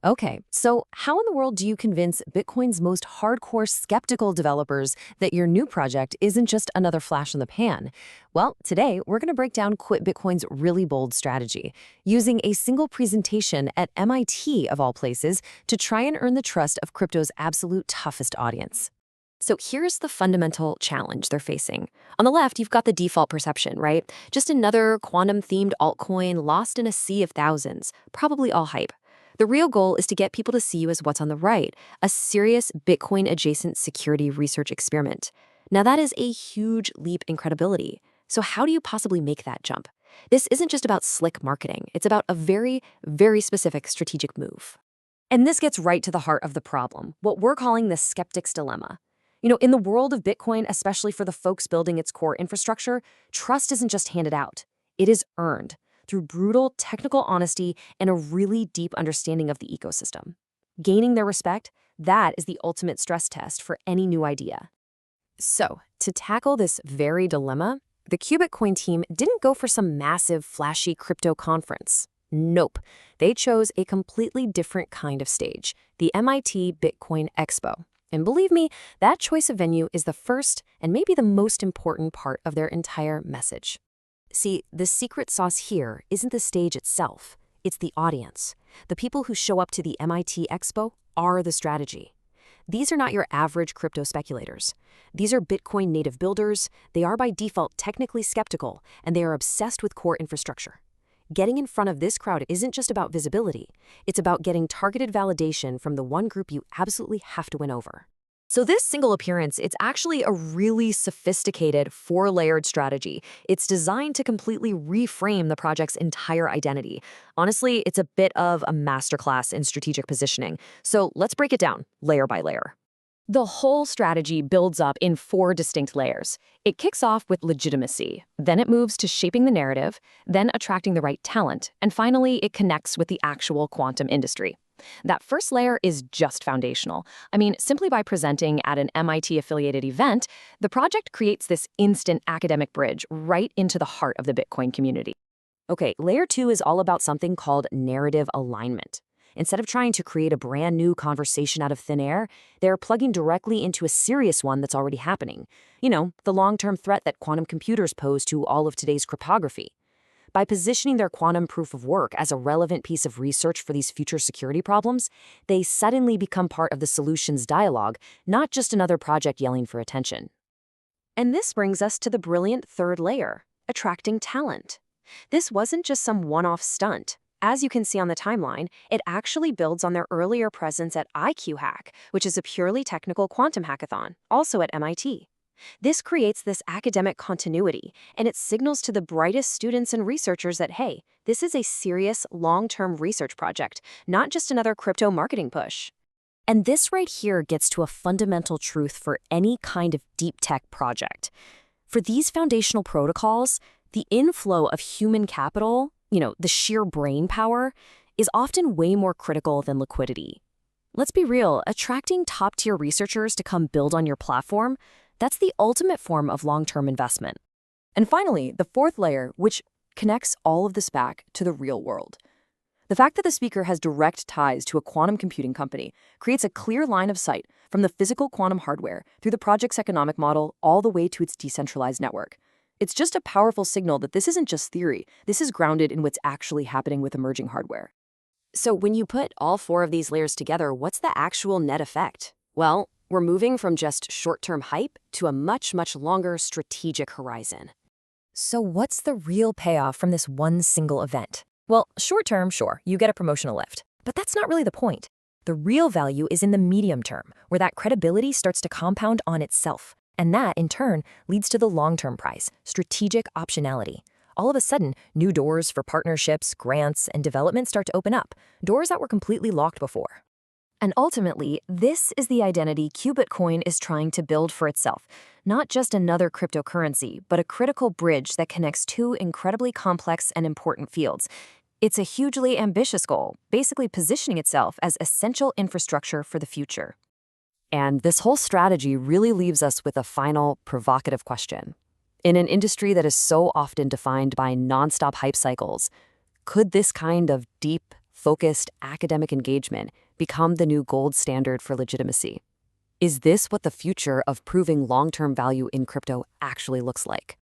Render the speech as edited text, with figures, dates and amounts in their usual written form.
Okay, so how in the world do you convince Bitcoin's most hardcore skeptical developers that your new project isn't just another flash in the pan? Well, today we're going to break down Qubitcoin's really bold strategy, using a single presentation at MIT, of all places, to try and earn the trust of crypto's absolute toughest audience. So here's the fundamental challenge they're facing. On the left, you've got the default perception, right? Just another quantum-themed altcoin lost in a sea of thousands, probably all hype. The real goal is to get people to see you as what's on the right, a serious Bitcoin-adjacent security research experiment. Now that is a huge leap in credibility. So how do you possibly make that jump? This isn't just about slick marketing. It's about a very, very specific strategic move. And this gets right to the heart of the problem, what we're calling the skeptic's dilemma. In the world of Bitcoin, especially for the folks building its core infrastructure, trust isn't just handed out. It is earned through brutal technical honesty and a really deep understanding of the ecosystem. Gaining their respect, that is the ultimate stress test for any new idea. So, to tackle this very dilemma, the Qubitcoin team didn't go for some massive, flashy crypto conference. Nope. They chose a completely different kind of stage, the MIT Bitcoin Expo. And believe me, that choice of venue is the first and maybe the most important part of their entire message. See, the secret sauce here isn't the stage itself, it's the audience. The people who show up to the MIT Expo are the strategy. These are not your average crypto speculators. These are Bitcoin native builders. They are by default technically skeptical, and they are obsessed with core infrastructure. Getting in front of this crowd isn't just about visibility. It's about getting targeted validation from the one group you absolutely have to win over. So this single appearance, it's actually a really sophisticated four-layered strategy. It's designed to completely reframe the project's entire identity. Honestly, it's a bit of a masterclass in strategic positioning. So let's break it down layer by layer. The whole strategy builds up in four distinct layers. It kicks off with legitimacy, then it moves to shaping the narrative, then attracting the right talent, and finally it connects with the actual quantum industry. That first layer is just foundational. I mean, simply by presenting at an MIT-affiliated event, the project creates this instant academic bridge right into the heart of the Bitcoin community. Okay, layer 2 is all about something called narrative alignment. Instead of trying to create a brand new conversation out of thin air, they're plugging directly into a serious one that's already happening. The long-term threat that quantum computers pose to all of today's cryptography. By positioning their quantum proof of work as a relevant piece of research for these future security problems, they suddenly become part of the solutions dialogue, not just another project yelling for attention. And this brings us to the brilliant third layer, attracting talent. This wasn't just some one-off stunt. As you can see on the timeline, it actually builds on their earlier presence at IQ-Hack, which is a purely technical quantum hackathon, also at MIT. This creates this academic continuity, and it signals to the brightest students and researchers that, hey, this is a serious, long-term research project, not just another crypto marketing push. And this right here gets to a fundamental truth for any kind of deep tech project. For these foundational protocols, the inflow of human capital, the sheer brain power, is often way more critical than liquidity. Let's be real, attracting top-tier researchers to come build on your platform, that's the ultimate form of long-term investment. And finally, the fourth layer, which connects all of this back to the real world. The fact that the speaker has direct ties to a quantum computing company creates a clear line of sight from the physical quantum hardware through the project's economic model all the way to its decentralized network. It's just a powerful signal that this isn't just theory, this is grounded in what's actually happening with emerging hardware. So when you put all four of these layers together, what's the actual net effect? Well, we're moving from just short-term hype to a much, much longer strategic horizon. So what's the real payoff from this one single event? Well, short-term, sure, you get a promotional lift. But that's not really the point. The real value is in the medium term, where that credibility starts to compound on itself. And that, in turn, leads to the long-term prize, strategic optionality. All of a sudden, new doors for partnerships, grants, and development start to open up, doors that were completely locked before. And ultimately, this is the identity Qubitcoin is trying to build for itself. Not just another cryptocurrency, but a critical bridge that connects two incredibly complex and important fields. It's a hugely ambitious goal, basically positioning itself as essential infrastructure for the future. And this whole strategy really leaves us with a final, provocative question. In an industry that is so often defined by nonstop hype cycles, could this kind of deep, focused academic engagement become the new gold standard for legitimacy? Is this what the future of proving long-term value in crypto actually looks like?